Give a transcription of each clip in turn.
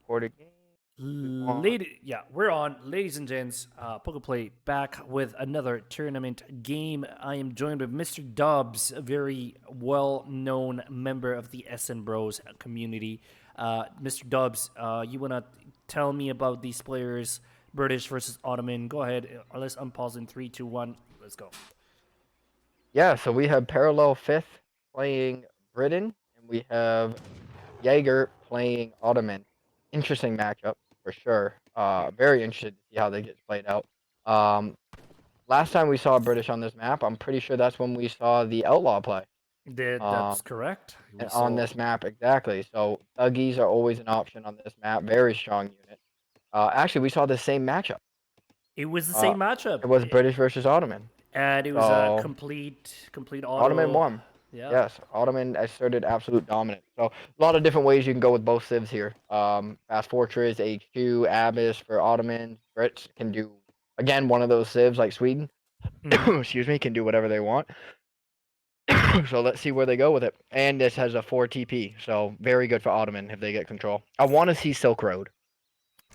Record a game. Yeah, we're on, ladies and gents. PokePlay back with another tournament game. I am joined with Mr. Dobbs, a very well-known member of the SN Bros community. Mr. Dobbs, you wanna tell me about these players, British versus Ottoman? Go ahead. Let's unpause in 3, 2, 1. Let's go. Yeah, so we have Parallel5th playing Britain, and we have Jaeger playing Ottoman. Interesting matchup for sure. Very interested to see how they get played out. Last time we saw British on this map, I'm pretty sure that's when we saw the Outlaw play. That's correct. We And on saw this map, exactly. So Thuggies are always an option on this map. Very strong unit. Actually, we saw the same matchup. it was the Uh, same matchup, it was British versus Ottoman. and it was a So complete Ottoman auto. won. Yeah. Yes, Ottoman asserted absolute dominance. So a lot of different ways you can go with both civs here. Fast Fortress, H2, Abyss for Ottoman. Brits can do, again, one of those civs like Sweden. Mhm. Excuse me, can do whatever they want. So let's see where they go with it. And this has a 4 TP, so very good for Ottoman if they get control. I want to see Silk Road.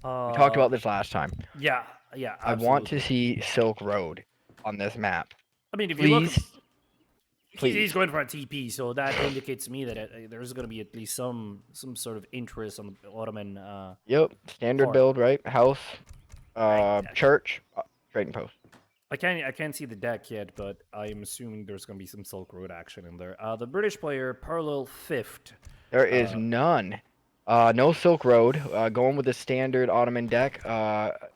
We talked Uh, about this last time. yeah, yeah, I want to absolutely. see Silk Road on this map. I mean, if you look, Please, he's please. going for a TP, so that indicates to me that there's going to be at least some sort of interest on the Ottoman Yep, standard part. build, right? House, I, church, trading post. I can't see the deck yet, but I'm assuming there's going to be some Silk Road action in there. The British player Parallel5th. There is Uh, none. No Silk Road. Going with the standard Ottoman deck.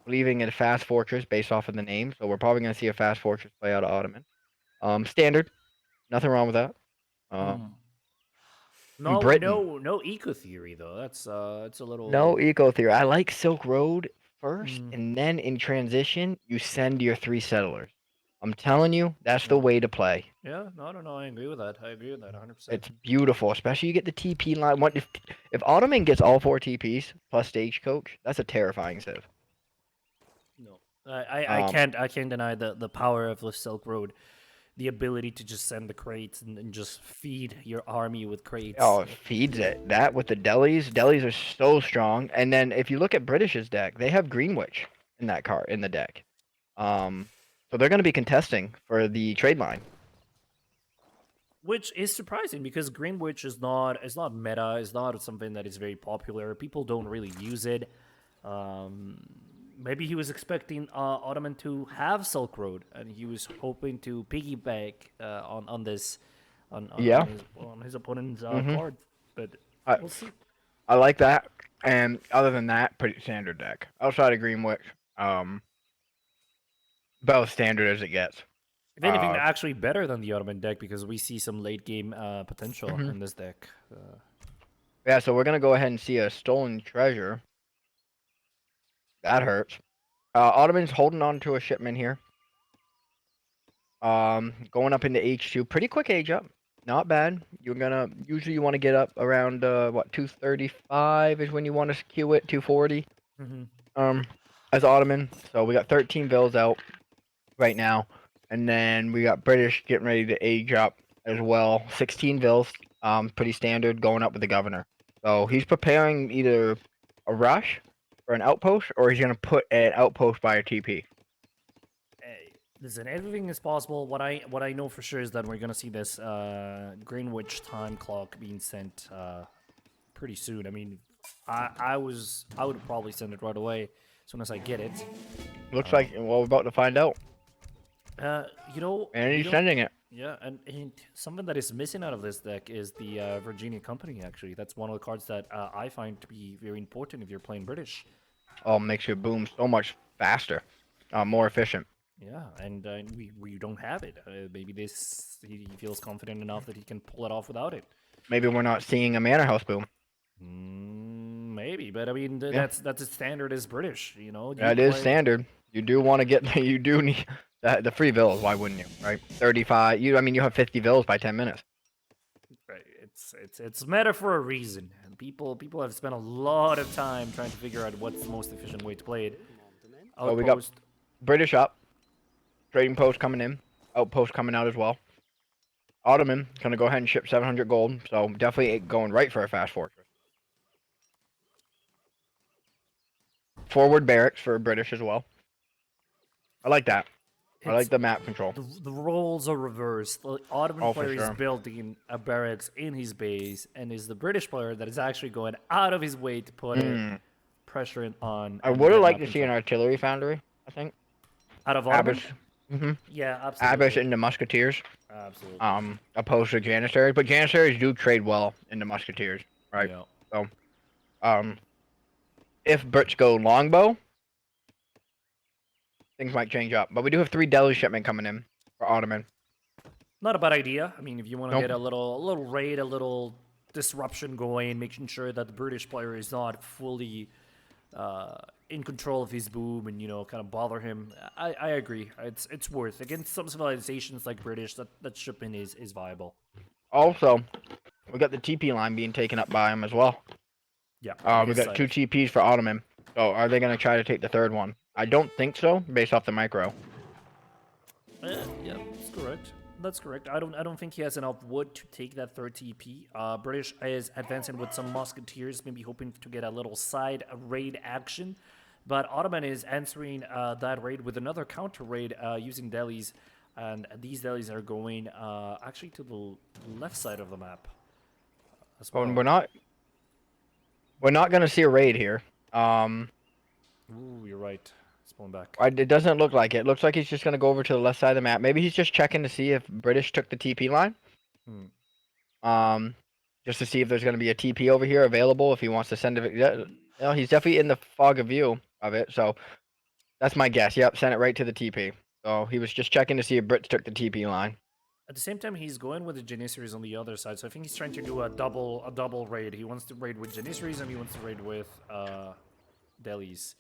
Leaving it a fast fortress based off of the name. So we're probably gonna see a fast fortress play out of Ottoman. Standard. Nothing wrong with that. hmm. In No, Britain, no eco theory though. It's a no little. eco theory. I like Silk Road first, Mm, and then in transition, you send your 3 settlers. I'm telling you, that's the yeah, way to play. yeah. No, I don't know. I agree with that. I agree with that 100%. It's beautiful, especially you get the TP line. What if Ottoman gets all 4 TPs plus Stagecoach? That's a terrifying civ. No, I Um, can't deny the power of the Silk Road, the ability to just send the crates and just feed your army with crates. oh, it feeds it. That with the delis, delis are so strong. And then if you look at British's deck, they have Greenwich in that card in the deck. Um, so they're going to be contesting for the trade line. Which is surprising because Greenwich is not meta, is not something that is very popular. People don't really use it. Um, Maybe he was expecting Ottoman to have Silk Road, and he was hoping to piggyback on this Yeah. on his opponent's Mhm. card. But I we'll see. I like that. And other than that, pretty standard deck. Outside of Greenwich, um, about as standard as it gets. If anything, Uh, actually better than the Ottoman deck because we see some late game potential mhm. in this deck. Yeah. So we're gonna go ahead and see a stolen treasure. That hurts. Ottoman's holding on to a shipment here. Going up into H2, pretty quick age up. Not bad. You're gonna usually you want to get up around what 235 is when you want to queue it 240. Mm-hmm. Um, as Ottoman. So we got 13 vills out right now, and then we got British getting ready to age up as well. 16 vills. Pretty standard going up with the governor. So he's preparing either a rush or an outpost, or he's gonna put an outpost by a TP. Hey, listen, everything is possible. What I know for sure is that we're gonna see this Greenwich time clock being sent pretty soon. I mean, I would probably send it right away as soon as I get it. Looks Um, like well we're about to find out, uh, you know, and you he's know, sending it. yeah, and something that is missing out of this deck is the Virginia Company. Actually, that's one of the cards that I find to be very important if you're playing British. Oh, makes your boom so much faster, more efficient. Yeah, and we don't have it. Maybe this he feels confident enough that he can pull it off without it. Maybe we're not seeing a manor house boom. Maybe, but I mean Yeah, that's a standard as British. You know, you that is play. standard. You do want to get, you do need the free vills. Why wouldn't you? Right, 35. I mean, you have 50 vills by 10 minutes. Right, it's meta for a reason, and people have spent a lot of time trying to figure out what's the most efficient way to play it. So we got Outpost. British up, trading post coming in, outpost coming out as well. Ottoman gonna go ahead and ship 700 gold. So definitely going right for a fast fortress. forward barracks for British as well. I like that. I like It's the map control. the roles are reversed. The Ottoman Oh, for player is sure. building a barracks in his base, and is the British player that is actually going out of his way to put it Mm. pressure on I and would have get liked map to see an control. artillery foundry, I think. Out of Ottoman? Abyss. Mm-hmm. Yeah, Abyss absolutely. into Musketeers. Absolutely. Opposed to Janissaries. But Janissaries do trade well into Musketeers, right? Yeah. So, um, if Brits go longbow, things might change up. But we do have 3 deli shipment coming in for Ottoman. Not a bad idea. I mean, if you want to Nope. get a little raid, a little disruption going, making sure that the British player is not fully in control of his boom and kind of bother him. I agree. It's worth against some civilizations like British that shipment is viable. Also, we got the TP line being taken up by him as well. Yeah, on We his got side. 2 TPs for Ottoman. So are they going to try to take the third one? I don't think so, based off the micro. Yeah, that's correct. That's correct. I don't think he has enough wood to take that third TP. British is advancing with some musketeers, maybe hoping to get a little side raid action. But Ottoman is answering that raid with another counter raid using delis, and these delis are going actually to the left side of the map as But well. we're not going to see a raid here. Ooh, you're right. It's pulling back. It doesn't look like it. It looks like he's just going to go over to the left side of the map. Maybe he's just checking to see if British took the TP line. Hmm. Just to see if there's going to be a TP over here available if he wants to send it. Yeah, he's definitely in the fog of view of it. So that's my guess. Yep, send it right to the TP. So he was just checking to see if Brits took the TP line. At the same time, he's going with the Janissaries on the other side, so I think he's trying to do a double raid. He wants to raid with Janissaries and he wants to raid with Delis.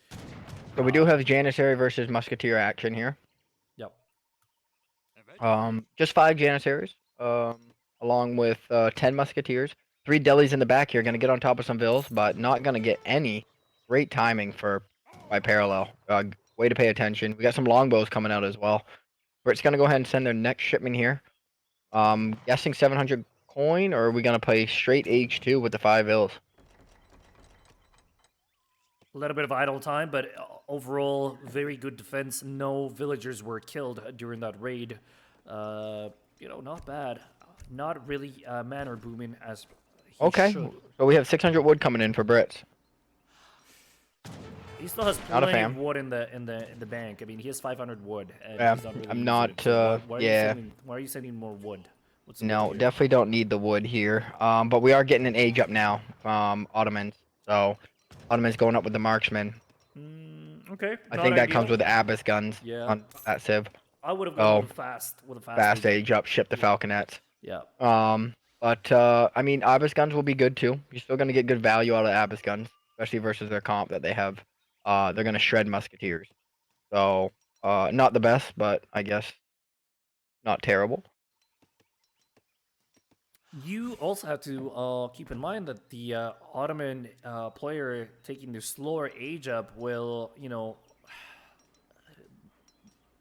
So we do have Janissary versus Musketeer action here. Yep. Just 5 Janissaries, along with 10 Musketeers. 3 delis in the back here, gonna get on top of some vills, but not gonna get any great timing by Parallel. Way to pay attention. We got some longbows coming out as well. Brits gonna go ahead and send their next shipment here. Guessing 700 coin, or are we gonna play straight H2 with the 5 vills? A little bit of idle time, but overall, very good defense. No villagers were killed during that raid. Not bad. Not really manor booming as he Okay, should. so we have 600 wood coming in for Brits. He still has Not a plenty of fan. wood in the bank. I mean, he has 500 wood, and Yeah, he's not really I'm using not. it. So why are you Yeah. sending? Why are you sending more wood? What's the No, goal here? definitely don't need the wood here. But we are getting an age up now from Ottomans. So Ottomans going up with the marksman. Okay, I not think that comes ideal. with the Abyss guns Yeah, on that Civ. I would have gone So with a fast fast agent. age up, ship the Falconets. Yeah. But I mean, Abyss guns will be good too. You're still gonna get good value out of Abyss guns, especially versus their comp that they have. They're gonna shred musketeers. So not the best, but I guess not terrible. You also have to keep in mind that the Ottoman player taking the slower age up will,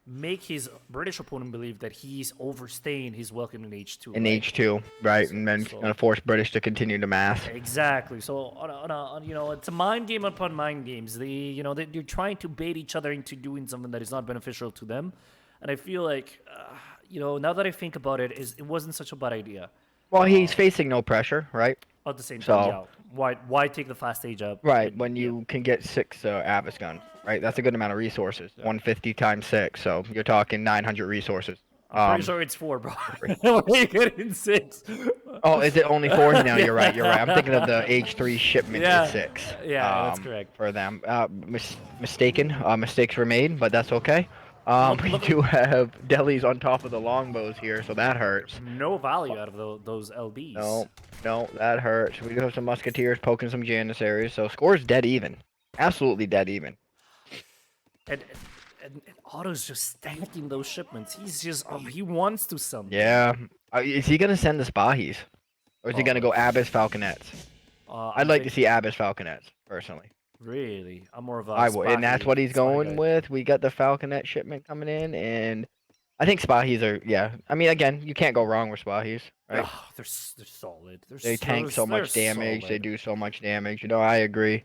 make his British opponent believe that he's overstaying his welcome in H2, In right? H2, right, and then So gonna force British to continue to mass. exactly. So it's a mind game upon mind games. They're trying to bait each other into doing something that is not beneficial to them, and I feel like, now that I think about it, it wasn't such a bad idea. Well, he's facing no pressure, right? At the same time, So, yeah. Why take the fast age up? right, when you can get 6 Abyss guns, right? That's a good amount of resources. 150 times 6, so you're talking 900 resources. I'm pretty sure it's 4, bro. free. Why are you getting 6? Oh, is it only 4? No, Yeah. you're right. You're right. I'm thinking of the H3 shipment Yeah. is 6. Yeah, that's correct. For them. Mistaken. Mistakes were made, but that's okay. We Look- do have delis on top of the longbows here, so that hurts. No value out of those LBs. No, that hurts. We do have some musketeers poking some janissaries, so score's dead even. Absolutely dead even. And Otto's just stacking those shipments. He's just he wants to something. Yeah. Is he gonna send the Spahis? Or is he gonna go Abyss Falconets? I'd like to see Abyss Falconets, personally. Really, I'm more of a. I would, and that's what he's going guy. with. We got the Falconet shipment coming in, and I think Spahis are, yeah. I mean, again, you can't go wrong with Spahis, right? Oh, they're solid. They tank so much damage. They solid. do so much damage. I agree.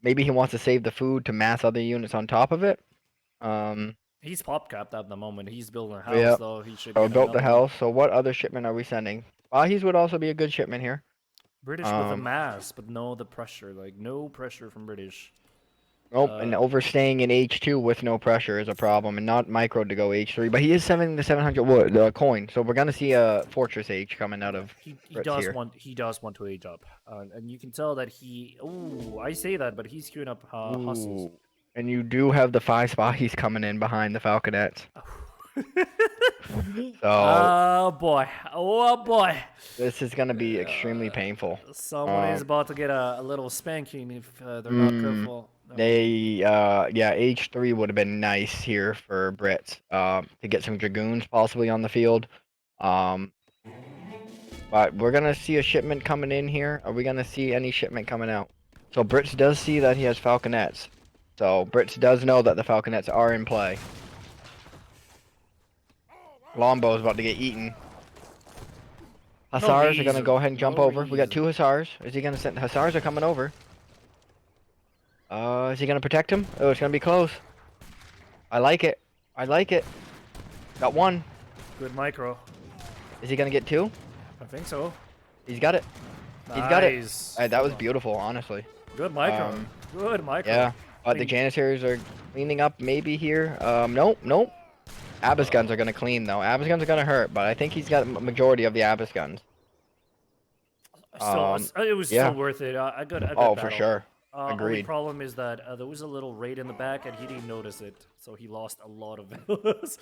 maybe he wants to save the food to mass other units on top of it. He's pop capped at the moment. He's building a house Yeah. though. He should So get built the another one. house. So what other shipment are we sending? Spahis would also be a good shipment here. British with a mass, but no the pressure. Like no pressure from British. Nope, and overstaying in H2 with no pressure is a problem, and not micro to go H3. But he is sending the 700 wood coin, so we're gonna see a Fortress H coming out of He Brits here. he does want to age up, and you can tell that he. Oh, I say that, but he's queuing up hustles. Ooh, and you do have the 5 Spahis coming in behind the Falconets. So Oh boy! Oh boy! this is gonna be extremely painful. Someone is about to get a little spanking if they're not careful. Yeah, H3 would have been nice here for Brits, to get some Dragoons possibly on the field. But we're gonna see a shipment coming in here. Are we gonna see any shipment coming out? So Brits does see that he has Falconets. So Brits does know that the Falconets are in play. Longbow is about to get eaten. Hussars are gonna go ahead and jump over. We got 2 Hussars. Is he gonna send? Hussars are coming over. Is he gonna protect him? Oh, it's gonna be close. I like it. I like it. Got 1. Good micro. Is he gonna get 2? I think so. He's got it. He's got it. That was beautiful, honestly. Good micro. Good micro. Yeah, but the Janissaries are cleaning up maybe here. Nope, nope. Abyss guns are gonna clean though. Abyss guns are gonna hurt, but I think he's got a majority of the Abyss guns. So it was still worth it. I got Oh, battle. for sure. Only Agreed. problem is that there was a little raid in the back and he didn't notice it, so he lost a lot of villas.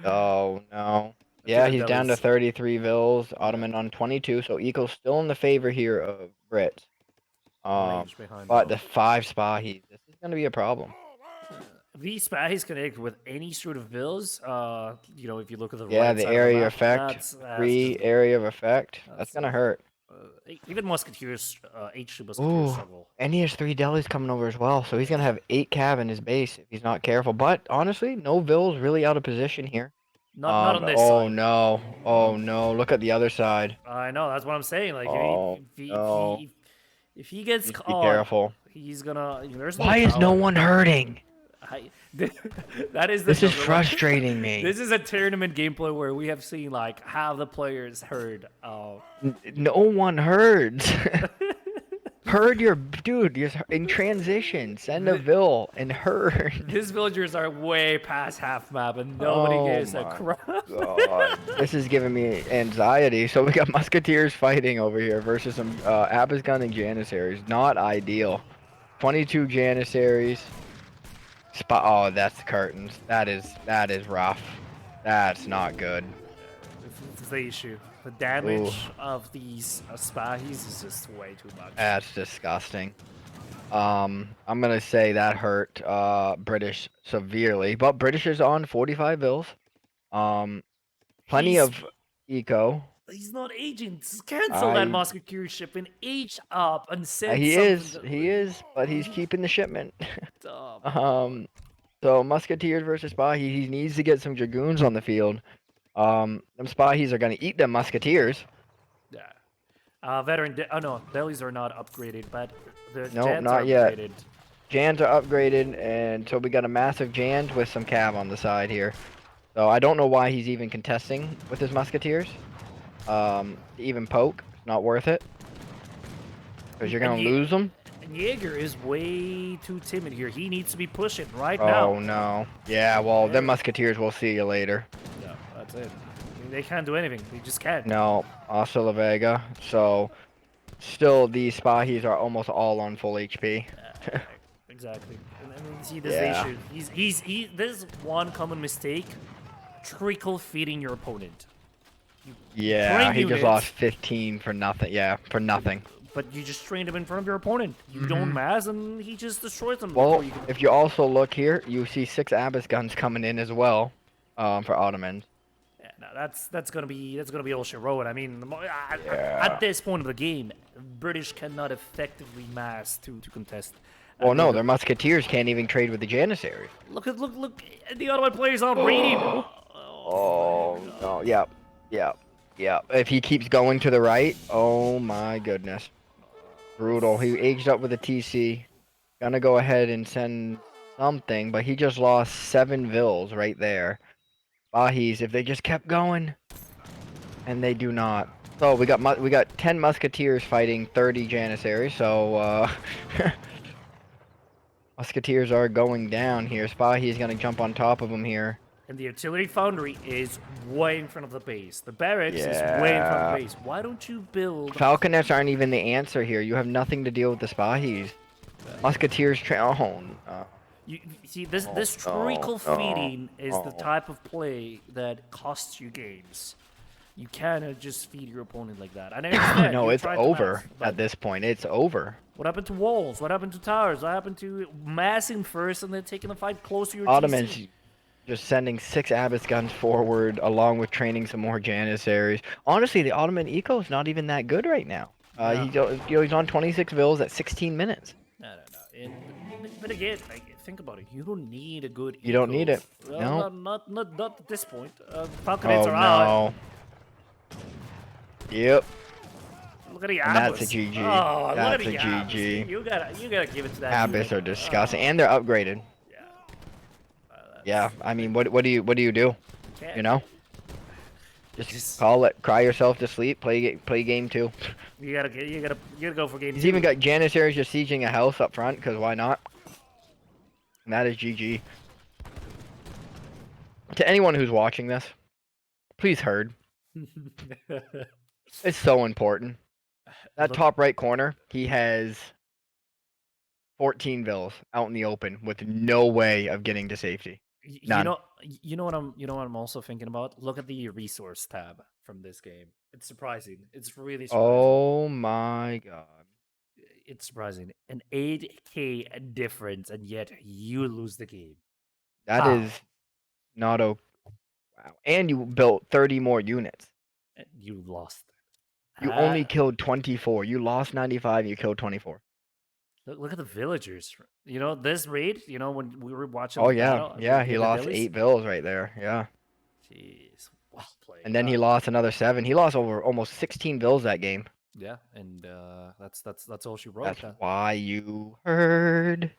Oh no. Yeah, he's down to 33 vills. Ottoman on 22, so Eco's still in the favor here of Brits. But the 5 Spahis, this is gonna be a problem. These Spahis connect with any sort of vills. You know, if you look at the right the area effect, 3 area of effect. That's gonna hurt. Even Musketeers, H2 Musketeers struggle. And he has 3 delis coming over as well, so he's gonna have 8 cav in his base if he's not careful. But honestly, no vills really out of position here. Not on this side. Oh no! Oh no! Look at the other side. I know. That's what I'm saying. Like, if he gets caught, be careful. He's gonna. Why is no one hurting? This is frustrating me. This is a tournament gameplay where we have seen like half the players herd. No one herds. Herd your dude. You're in transition. Send a vill and herd. His villagers are way past half map, and nobody gives a crap. God. This is giving me anxiety. So we got Musketeers fighting over here versus some Abyss gun and Janissaries. Not ideal. 22 Janissaries. Oh, that's the curtains. That is rough. That's not good. This is the issue. The damage of these Spahis is just way too much. That's disgusting. I'm gonna say that hurt British severely, but British is on 45 vills. Plenty of eco. He's not aging. Just cancel that Musketeer ship and age up and send he is, but he's keeping the shipment. So Musketeers versus Spahis, he needs to get some Dragoons on the field. Them Spahis are gonna eat them Musketeers. Yeah. Veteran. No, delis are not upgraded, but the Jans not yet. Jans are upgraded, and so we got a massive Jans with some cav on the side here. So I don't know why he's even contesting with his Musketeers. To even poke, it's not worth it. Because you're gonna lose them. And Jaeger is way too timid here. He needs to be pushing right now. Oh no. Yeah, well, them Musketeers will see you later. Yeah, that's it. I mean, they can't do anything. They just can't. No, Hasta La Vega. So, still, these Spahis are almost all on full HP. Exactly. And see, this issue. This is one common mistake. Trickle feeding your opponent. He just lost 15 for nothing. Yeah, for nothing. But you just trained him in front of your opponent. You don't mass, and he just destroys them. Well, if you also look here, you see 6 Abyss guns coming in as well, for Ottomans. Yeah, no, that's gonna be all shit road. I mean, at this point of the game, British cannot effectively mass to contest. Well, no, their Musketeers can't even trade with the Janissaries. Look! The Ottoman players are raiding. Oh no! Yep. If he keeps going to the right, oh my goodness. Brutal. He aged up with a TC. Gonna go ahead and send something, but he just lost 7 vills right there. Bahis, if they just kept going, and they do not. So we got 10 musketeers fighting 30 janissaries. So musketeers are going down here. Spahi's gonna jump on top of him here. And the artillery foundry is way in front of the base. The barracks is way in front of the base. Why don't you build... Falconets aren't even the answer here. You have nothing to deal with the Spahis. Musketeers You see, this treacle feeding is the type of play that costs you games. You cannot just feed your opponent like that. And I understand, no, you're it's trying to over mass, but at this point. It's over. what happened to walls? What happened to towers? What happened to massing first and then taking the fight close to your Ottomans TC? just sending 6 Abbas guns forward, along with training some more Janissaries. Honestly, the Ottoman eco is not even that good right now. He's on 26 vills at 16 minutes. No. But again, like, think about it. You don't need a good. You don't need it. Well, No. not at this point. Falconets are out. Yep. Look at the And Abbas. that's a GG. Oh, That's look at a the Abbas. GG. You gotta give it to that. Abbas are disgusting, and they're upgraded. Yeah. Yeah, I mean, what do you do? Can't. You know, just call it, cry yourself to sleep, play game 2. You gotta go for game 2. He's even got Janissaries just sieging a house up front, because why not? And that is GG. To anyone who's watching this, please herd. It's so important. That top right corner, he has 14 vills out in the open with no way of getting to safety. None. You know what I'm also thinking about? Look at the resource tab from this game. It's surprising. It's really surprising. Oh my god. It's surprising. An 8k difference, and yet you lose the game. That is not wow. And you built 30 more units. You lost. You only killed 24. You lost 95, you killed 24. Look at the villagers. You know, this raid, you know, when we were watching. Oh, yeah. Yeah, he lost 8 vills right there. Yeah. Jeez. Well played. And then he lost another 7. He lost over almost 16 vills that game. Yeah, and that's all she wrote. That's why you heard.